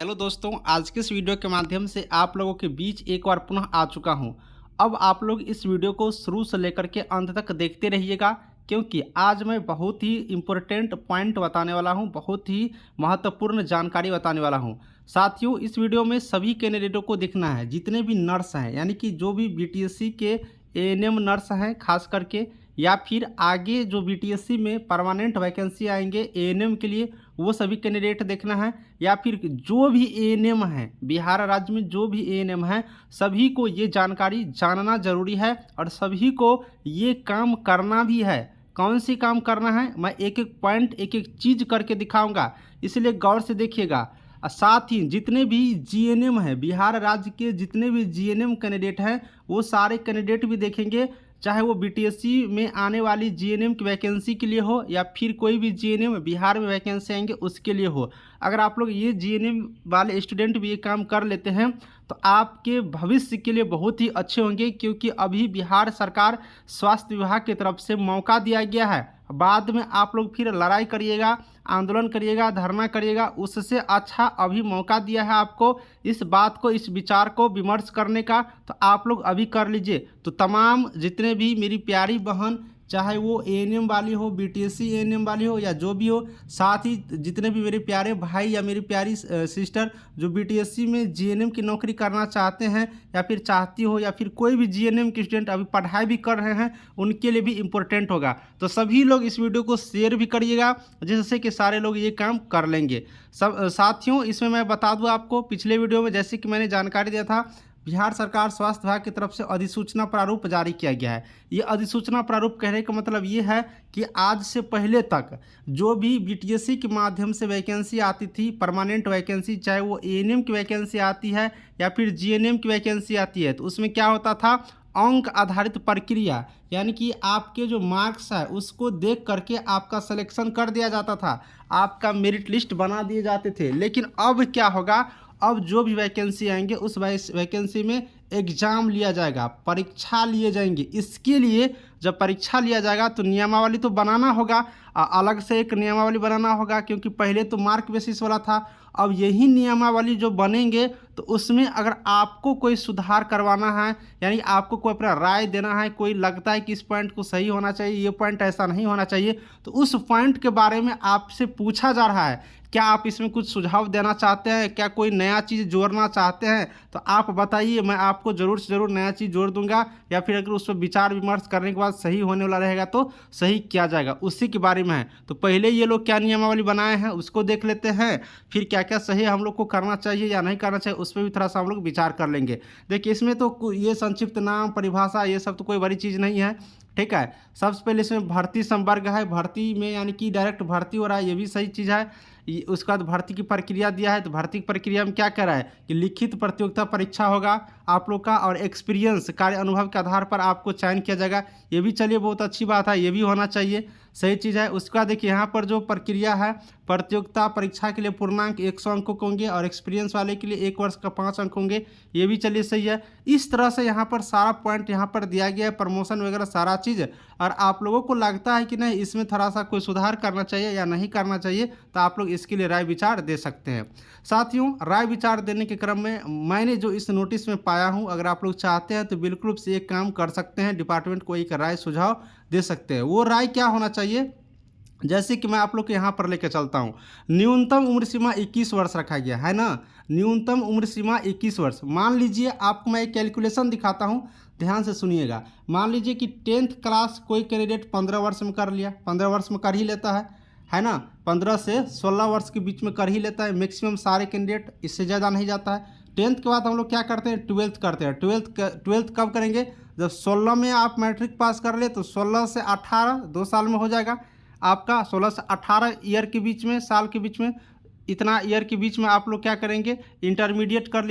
Hello दोस्तों, आज के इस वीडियो के माध्यम से आप लोगों के बीच एक बार पुनः आ चुका हूं। अब आप लोग इस वीडियो को शुरू से लेकर के अंत तक देखते रहिएगा, क्योंकि आज मैं बहुत ही इम्पोर्टेंट पॉइंट बताने वाला हूं, बहुत ही महत्वपूर्ण जानकारी बताने वाला हूं। साथियों, इस वीडियो में सभी कैंडिडेटों को देखना है, जितने भी नर्स हैं, यानी कि जो भी बीटीएससी के एएनएम नर्स हैं खास करके, या फिर आगे जो बीटीएससी में परमानेंट वैकेंसी आएंगे एएनएम के लिए, वो सभी कैंडिडेट देखना है। या फिर जो भी एएनएम हैं, बिहार राज्य में जो भी एएनएम हैं, सभी को ये जानकारी जानना जरूरी है और सभी को ये काम करना भी है। कौन सी काम करना है, मैं एक एक पॉइंट एक एक चीज़ करके दिखाऊंगा, इसलिए गौर से देखिएगा। और साथ ही जितने भी जीएनएम हैं, बिहार राज्य के जितने भी जीएनएम कैंडिडेट हैं, वो सारे कैंडिडेट भी देखेंगे, चाहे वो बीटीएससी में आने वाली जीएनएम की वैकेंसी के लिए हो या फिर कोई भी जीएनएम बिहार में वैकेंसी आएंगे उसके लिए हो। अगर आप लोग ये जीएनएम वाले स्टूडेंट भी ये काम कर लेते हैं तो आपके भविष्य के लिए बहुत ही अच्छे होंगे, क्योंकि अभी बिहार सरकार स्वास्थ्य विभाग की तरफ से मौका दिया गया है। बाद में आप लोग फिर लड़ाई करिएगा, आंदोलन करिएगा, धरना करिएगा, उससे अच्छा अभी मौका दिया है आपको इस बात को, इस विचार को विमर्श करने का, तो आप लोग अभी कर लीजिए। तो तमाम जितने भी मेरी प्यारी बहन, चाहे वो एएनएम वाली हो, बीटीएससी एएनएम वाली हो या जो भी हो, साथ ही जितने भी मेरे प्यारे भाई या मेरी प्यारी सिस्टर जो बीटीएससी में जीएनएम की नौकरी करना चाहते हैं या फिर चाहती हो, या फिर कोई भी जीएनएम के स्टूडेंट अभी पढ़ाई भी कर रहे हैं, उनके लिए भी इम्पोर्टेंट होगा। तो सभी लोग इस वीडियो को शेयर भी करिएगा, जिससे कि सारे लोग ये काम कर लेंगे। सब साथियों, इसमें मैं बता दूँ आपको, पिछले वीडियो में जैसे कि मैंने जानकारी दिया था, बिहार सरकार स्वास्थ्य विभाग की तरफ से अधिसूचना प्रारूप जारी किया गया है। ये अधिसूचना प्रारूप कहने का मतलब ये है कि आज से पहले तक जो भी बीटीएससी के माध्यम से वैकेंसी आती थी, परमानेंट वैकेंसी, चाहे वो एएनएम की वैकेंसी आती है या फिर जीएनएम की वैकेंसी आती है, तो उसमें क्या होता था, अंक आधारित प्रक्रिया, यानी कि आपके जो मार्क्स है उसको देख करके आपका सिलेक्शन कर दिया जाता था, आपका मेरिट लिस्ट बना दिए जाते थे। लेकिन अब क्या होगा, अब जो भी वैकेंसी आएंगे उस वैकेंसी में एग्ज़ाम लिया जाएगा, परीक्षा लिए जाएंगे। इसके लिए जब परीक्षा लिया जाएगा तो नियमावली तो बनाना होगा, अलग से एक नियमावली बनाना होगा, क्योंकि पहले तो मार्क बेसिस वाला था। अब यही नियमावली जो बनेंगे तो उसमें अगर आपको कोई सुधार करवाना है, यानी आपको कोई अपना राय देना है, कोई लगता है कि इस पॉइंट को सही होना चाहिए, ये पॉइंट ऐसा नहीं होना चाहिए, तो उस पॉइंट के बारे में आपसे पूछा जा रहा है। क्या आप इसमें कुछ सुझाव देना चाहते हैं, क्या कोई नया चीज़ जोड़ना चाहते हैं, तो आप बताइए, मैं आपको ज़रूर से ज़रूर नया चीज़ जोड़ दूंगा, या फिर अगर उस पर विचार विमर्श करने के बाद सही होने वाला रहेगा तो सही किया जाएगा, उसी के बारे में है। तो पहले ये लोग क्या नियमावली बनाए हैं उसको देख लेते हैं, फिर क्या क्या सही हम लोग को करना चाहिए या नहीं करना चाहिए उस पर भी थोड़ा सा हम लोग विचार कर लेंगे। देखिए, इसमें तो ये संक्षिप्त नाम, परिभाषा, ये सब तो कोई बड़ी चीज़ नहीं है, ठीक है। सबसे पहले इसमें भर्ती संवर्ग है, भर्ती में यानी कि डायरेक्ट भर्ती हो रहा है, ये भी सही चीज़ है। उसके बाद भर्ती की प्रक्रिया दिया है, तो भर्ती की प्रक्रिया में क्या कर रहा है कि लिखित प्रतियोगिता परीक्षा होगा आप लोग का, और एक्सपीरियंस, कार्य अनुभव के आधार पर आपको चयन किया जाएगा। ये भी चलिए बहुत अच्छी बात है, ये भी होना चाहिए, सही चीज़ है। उसके बाद देखिए यहाँ पर जो प्रक्रिया है, प्रतियोगिता परीक्षा के लिए पूर्णांक 100 अंक होंगे और एक्सपीरियंस वाले के लिए 1 वर्ष का 5 अंक होंगे, ये भी चलिए सही है। इस तरह से यहाँ पर सारा पॉइंट यहाँ पर दिया गया है, प्रमोशन वगैरह सारा चीज़। और आप लोगों को लगता है कि नहीं इसमें थोड़ा सा कोई सुधार करना चाहिए या नहीं करना चाहिए, तो आप लोग इसके लिए राय विचार दे सकते हैं। साथियों, राय विचार देने के क्रम में मैंने जो इस नोटिस में पाया हूँ, अगर आप लोग चाहते हैं तो बिल्कुल से एक काम कर सकते हैं, डिपार्टमेंट को एक राय सुझाव दे सकते हैं। वो राय क्या होना चाहिए, जैसे कि मैं आप लोग के यहाँ पर लेकर चलता हूँ। न्यूनतम उम्र सीमा 21 वर्ष रखा गया है ना, न्यूनतम उम्र सीमा 21 वर्ष। मान लीजिए आपको मैं एक कैलकुलेशन दिखाता हूँ, ध्यान से सुनिएगा। मान लीजिए कि 10th क्लास कोई कैंडिडेट 15 वर्ष में कर लिया, 15 वर्ष में कर ही लेता है ना, 15 से 16 वर्ष के बीच में कर ही लेता है मैक्सिमम सारे कैंडिडेट, इससे ज़्यादा नहीं जाता है। 10th के बाद हम लोग क्या करते हैं, 12th करते हैं। 12th कब करेंगे, जब 16 में आप मैट्रिक पास कर ले, तो 16 से 18 2 साल में हो जाएगा आपका। 16 से 18 ईयर के बीच में, साल के बीच में, इतना ईयर के बीच में आप लोग क्या करेंगे, इंटरमीडिएट कर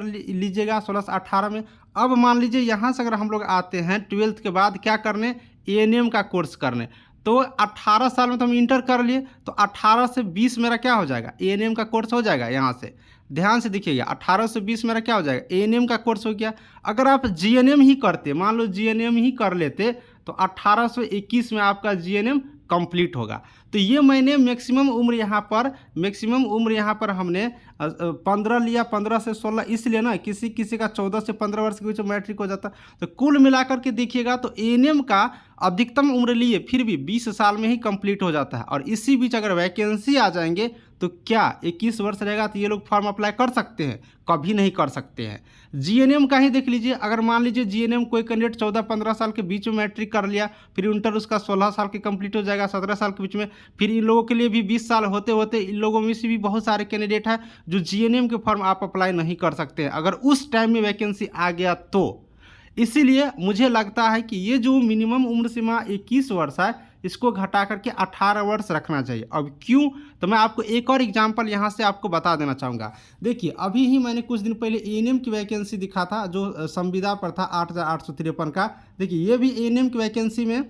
लीजिएगा 16 से 18 में। अब मान लीजिए यहाँ से अगर हम लोग आते हैं 12th के बाद क्या करने, एएनएम का कोर्स करने, तो 18 साल में तो हम इंटर कर लिए, तो 18 से 20 मेरा क्या हो जाएगा, एएनएम का कोर्स हो जाएगा। यहाँ से ध्यान से देखिएगा, 18 से 20 मेरा क्या हो जाएगा, एएनएम का कोर्स हो गया। अगर आप जीएनएम ही करते, मान लो जीएनएम ही कर लेते, तो 1821 में आपका जीएनएम कंप्लीट होगा। तो ये मैंने मैक्सिमम उम्र यहाँ पर हमने 15 लिया, 15 से 16 इसलिए ना, किसी किसी का 14 से 15 वर्ष के बीच में मैट्रिक हो जाता। तो कुल मिलाकर के देखिएगा तो एएनएम का अधिकतम उम्र लिए फिर भी 20 साल में ही कंप्लीट हो जाता है। और इसी बीच अगर वैकेंसी आ जाएंगे तो क्या 21 वर्ष रहेगा तो ये लोग फॉर्म अप्लाई कर सकते हैं? कभी नहीं कर सकते हैं। जीएनएम का ही देख लीजिए, अगर मान लीजिए जीएनएम कोई कैंडिडेट 14-15 साल के बीच में मैट्रिक कर लिया, फिर इंटर उसका 16 साल के कंप्लीट हो जाएगा, 17 साल के बीच में, फिर इन लोगों के लिए भी 20 साल होते होते इन लोगों में से भी बहुत सारे कैंडिडेट हैं जो जीएनएम के फॉर्म आप अप्लाई नहीं कर सकते हैं अगर उस टाइम में वैकेंसी आ गया तो। इसीलिए मुझे लगता है कि ये जो मिनिमम उम्र सीमा 21 वर्ष है इसको घटा करके 18 वर्ष रखना चाहिए। अब क्यों, तो मैं आपको एक और एग्जांपल यहाँ से आपको बता देना चाहूँगा। देखिए अभी ही मैंने कुछ दिन पहले एएनएम की वैकेंसी दिखा था जो संविदा पर था 8,853 का। देखिए ये भी एएनएम की वैकेंसी में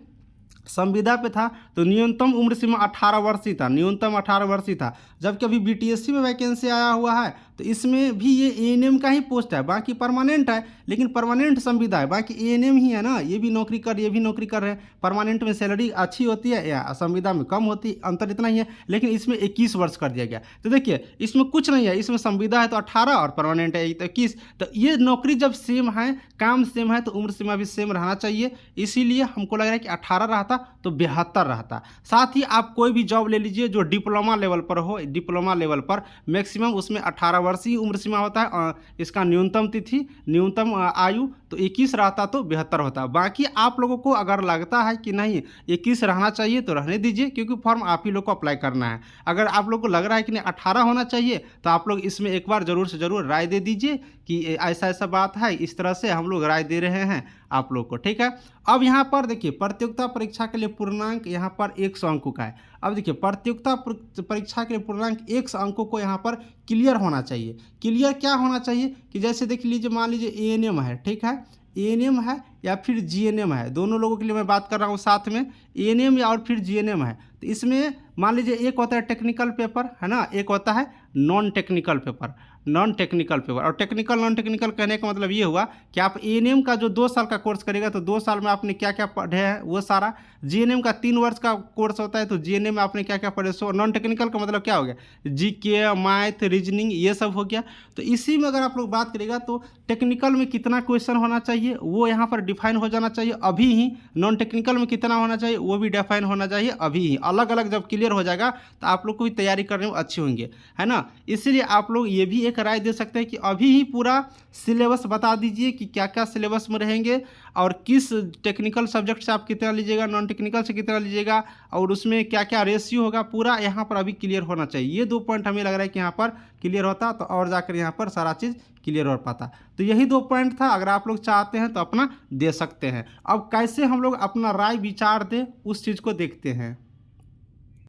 संविदा पे था तो न्यूनतम उम्र सीमा 18 वर्ष ही था, न्यूनतम 18 वर्ष ही था। जबकि अभी बीटीएससी में वैकेंसी आया हुआ है तो इसमें भी ये एएनएम का ही पोस्ट है, बाकी परमानेंट है, लेकिन परमानेंट संविदा है, बाकी एएनएम ही है ना, ये भी नौकरी कर रहे हैं। परमानेंट में सैलरी अच्छी होती है या संविदा में कम होती है, अंतर इतना ही है, लेकिन इसमें 21 वर्ष कर दिया गया। तो देखिए इसमें कुछ नहीं है, इसमें संविदा है तो 18 और परमानेंट है तो 21। तो ये नौकरी जब सेम है, काम सेम है, तो उम्र सीमा भी सेम रहना चाहिए। इसीलिए हमको लग रहा है कि 18 रहता तो बेहतर रहता। साथ ही आप कोई भी जॉब ले लीजिए जो डिप्लोमा लेवल पर हो, डिप्लोमा लेवल पर मैक्सिमम उसमें 18 वर्ष ही उम्र सीमा होता है। इसका न्यूनतम तिथि, न्यूनतम आयु तो 21 रहता तो बेहतर होता। बाकी आप लोगों को अगर लगता है कि नहीं 21 रहना चाहिए तो रहने दीजिए, क्योंकि फॉर्म आप ही लोग को अप्लाई करना है। अगर आप लोग को लग रहा है कि नहीं 18 होना चाहिए तो आप लोग इसमें एक बार ज़रूर से ज़रूर राय दे दीजिए कि ऐसा ऐसा बात है, इस तरह से हम लोग राय दे रहे हैं आप लोग को, ठीक है। अब यहाँ पर देखिए प्रतियोगिता परीक्षा के लिए पूर्णांक यहाँ पर 100 अंकों का है। अब देखिए प्रतियोगिता परीक्षा के लिए पूर्णांक 100 अंकों को यहाँ पर क्लियर होना चाहिए। क्लियर क्या होना चाहिए कि जैसे देख लीजिए, मान लीजिए एएनएम है, ठीक है, एएनएम है या फिर जीएनएम है, दोनों लोगों के लिए मैं बात कर रहा हूँ साथ में, एएनएम या और फिर जीएनएम है। तो इसमें मान लीजिए एक होता है टेक्निकल पेपर, है ना, एक होता है नॉन टेक्निकल पेपर। और टेक्निकल नॉन टेक्निकल कहने का मतलब ये हुआ कि आप एएनएम का जो 2 साल का कोर्स करेगा तो 2 साल में आपने क्या क्या पढ़े हैं वो सारा, जीएनएम का 3 वर्ष का कोर्स होता है तो जीएनएम में आपने क्या क्या पढ़े, सो नॉन टेक्निकल का मतलब क्या हो गया, जीके, मैथ, रीजनिंग, ये सब हो गया। तो इसी में अगर आप लोग बात करेगा तो टेक्निकल में कितना क्वेश्चन होना चाहिए वो यहाँ पर डिफाइन हो जाना चाहिए अभी ही, नॉन टेक्निकल में कितना होना चाहिए वो भी डिफाइन होना चाहिए अभी ही। अलग अलग जब क्लियर हो जाएगा तो आप लोग को भी तैयारी करने में अच्छे होंगे, है ना। इसीलिए आप लोग ये भी एक राय दे सकते हैं कि अभी ही पूरा सिलेबस बता दीजिए कि क्या क्या सिलेबस में रहेंगे और किस टेक्निकल सब्जेक्ट से आप कितना लीजिएगा, नॉन टेक्निकल से कितना लीजिएगा और उसमें क्या क्या रेशियो होगा, पूरा यहाँ पर अभी क्लियर होना चाहिए। ये 2 पॉइंट हमें लग रहा है कि यहाँ पर क्लियर होता तो और जाकर यहाँ पर सारा चीज़ क्लियर हो पाता। तो यही 2 पॉइंट था, अगर आप लोग चाहते हैं तो अपना दे सकते हैं। अब कैसे हम लोग अपना राय विचार दें उस चीज़ को देखते हैं।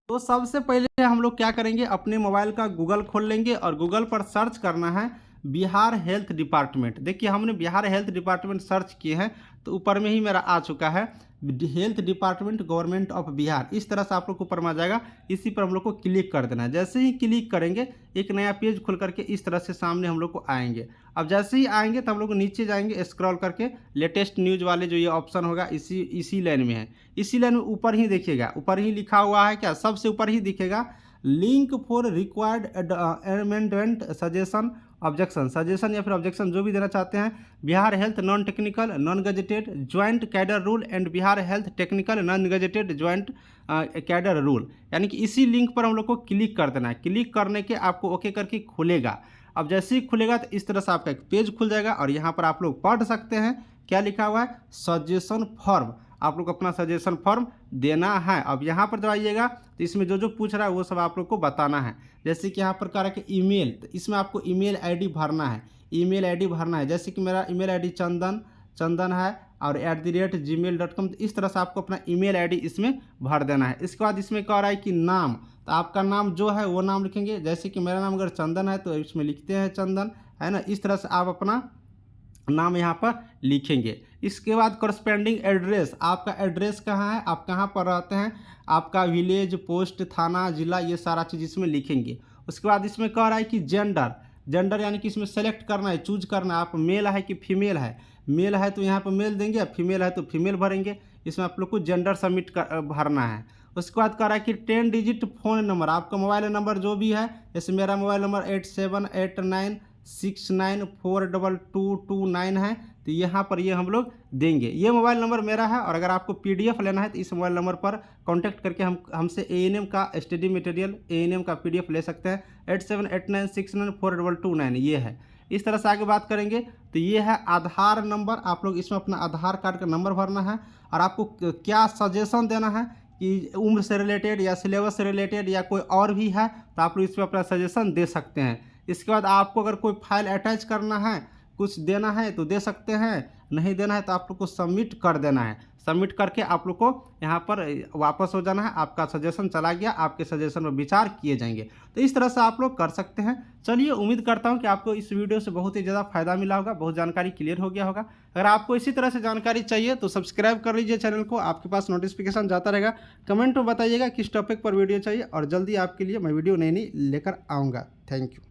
तो सबसे पहले हम लोग क्या करेंगे, अपने मोबाइल का गूगल खोल लेंगे और गूगल पर सर्च करना है बिहार हेल्थ डिपार्टमेंट। देखिए हमने बिहार हेल्थ डिपार्टमेंट सर्च किए हैं तो ऊपर में ही मेरा आ चुका है health department government of Bihar. इस तरह से आप लोग को ऊपर में आ जाएगा, इसी पर हम लोग को क्लिक कर देना है। जैसे ही क्लिक करेंगे एक नया पेज खुल करके इस तरह से सामने हम लोग को आएंगे। अब जैसे ही आएंगे तो हम लोग नीचे जाएंगे स्क्रॉल करके, लेटेस्ट न्यूज़ वाले जो ये ऑप्शन होगा इसी लाइन में है। इसी लाइन में ऊपर ही देखिएगा, ऊपर ही लिखा हुआ है क्या, सबसे ऊपर ही दिखेगा link for required amendment suggestion या फिर ऑब्जेक्शन जो भी देना चाहते हैं, Bihar health non technical non gazetted joint cadre rule and Bihar health technical non gazetted joint cadre rule, यानी कि इसी लिंक पर हम लोग को क्लिक कर देना है। क्लिक करने के आपको ओके करके खुलेगा। अब जैसे ही खुलेगा तो इस तरह से आपका एक पेज खुल जाएगा और यहाँ पर आप लोग पढ़ सकते हैं क्या लिखा हुआ है, सजेशन फॉर्म। आप लोग अपना सजेशन फॉर्म देना है। अब यहाँ पर जब आइएगा तो इसमें जो जो पूछ रहा है वो सब आप लोग को बताना है। जैसे कि यहाँ पर कह रहा है कि ईमेल, तो इसमें आपको ईमेल आईडी भरना है, ईमेल आईडी भरना है। जैसे कि मेरा ईमेल आईडी चंदन है और @gmail.com, तो इस तरह से आपको अपना ईमेल आईडी इसमें भर देना है। इसके बाद इसमें कह रहा है कि नाम, तो आपका नाम जो है वो नाम लिखेंगे। जैसे कि मेरा नाम अगर चंदन है तो इसमें लिखते हैं चंदन, है ना। इस तरह से आप अपना नाम यहाँ पर लिखेंगे। इसके बाद करस्पेंडिंग एड्रेस, आपका एड्रेस कहाँ है, आप कहाँ पर रहते हैं, आपका विलेज, पोस्ट, थाना, जिला, ये सारा चीज़ इसमें लिखेंगे। उसके बाद इसमें कह रहा है कि जेंडर यानी कि इसमें सेलेक्ट करना है, चूज करना है, आप मेल है कि फीमेल है। तो यहाँ पर मेल देंगे, फीमेल है तो फीमेल भरेंगे। इसमें आप लोग को जेंडर सबमिट भरना है। उसके बाद कह रहा है कि 10 डिजिट फ़ोन नंबर, आपका मोबाइल नंबर जो भी है, जैसे मेरा मोबाइल नंबर 8789694229 है, तो यहाँ पर ये हम लोग देंगे। ये मोबाइल नंबर मेरा है और अगर आपको पीडीएफ लेना है तो इस मोबाइल नंबर पर कांटेक्ट करके हमसे एएनएम का स्टडी मटेरियल, एएनएम का पीडीएफ ले सकते हैं। 8789694229 ये है। इस तरह से आगे बात करेंगे तो ये है आधार नंबर, आप लोग इसमें अपना आधार कार्ड का नंबर भरना है और आपको क्या सजेशन देना है कि उम्र से रिलेटेड या सिलेबस से रिलेटेड या कोई और भी है तो आप लोग इसमें अपना सजेशन दे सकते हैं। इसके बाद आपको अगर कोई फाइल अटैच करना है, कुछ देना है तो दे सकते हैं, नहीं देना है तो आप लोग को सबमिट कर देना है। सबमिट करके आप लोग को यहाँ पर वापस हो जाना है, आपका सजेशन चला गया, आपके सजेशन पर विचार किए जाएंगे। तो इस तरह से आप लोग कर सकते हैं। चलिए, उम्मीद करता हूँ कि आपको इस वीडियो से बहुत ही ज़्यादा फायदा मिला होगा, बहुत जानकारी क्लियर हो गया होगा। अगर आपको इसी तरह से जानकारी चाहिए तो सब्सक्राइब कर लीजिए चैनल को, आपके पास नोटिफिकेशन जाता रहेगा। कमेंट में बताइएगा किस टॉपिक पर वीडियो चाहिए और जल्दी आपके लिए मैं वीडियो नई लेकर आऊँगा। Thank you.